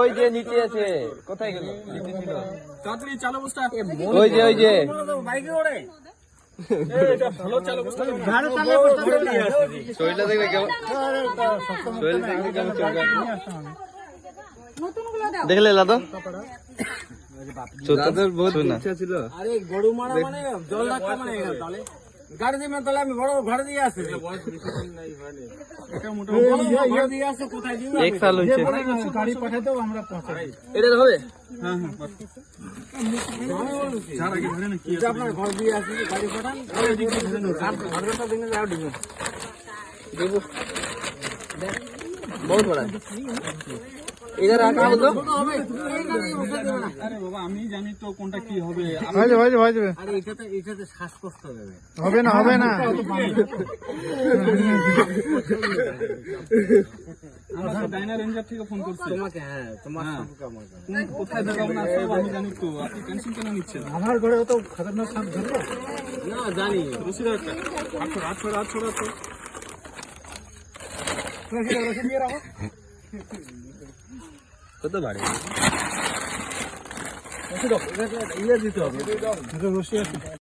ওই যে নিচে আছে, কোথায় গেল? তাড়াতাড়ি চালো বস্তা। ওই যে বাইকে ওড়ে। শরীরটা দেখবে কেমন, শরীর দেখবে কেমন চলবে। দেখলে লাদা তোদের বহুত ইচ্ছা ছিল। আরে গরু মারা মানে জল রাখা মানে তাহলে গাড়ি দিয়ে তাহলে আমি বড় ঘরে দিয়ে আসি। এক সাল হয়েছে গাড়ি পাঠাতেও আমরা পৌঁছাই। এটা হবে। আপনার ঘর দিয়ে আসি গাড়ি পাঠান। बहुत बड़ा इधर आ कहाँ बोलो। আরে বাবা আমি জানি তো কোনটা কি হবে। আরে এটাতে শ্বাসকষ্ট হবে না আমরা ডাইনা রেঞ্জার থেকে ফোন করছি তোমাকে। হ্যাঁ তোমার সম্পর্কে আমাকে কোথায় দেখাবো না সব আমি জানি তো। আপনি টেনশন কেন নিচ্ছেন? আমার ঘরে তো খতরনাক সাপ ধরবে না জানি রশিদা একটা আট ছড়া রশি দিয়ে রাখো। কত বাড়ি রশি দিতে হবে। রশি আছে।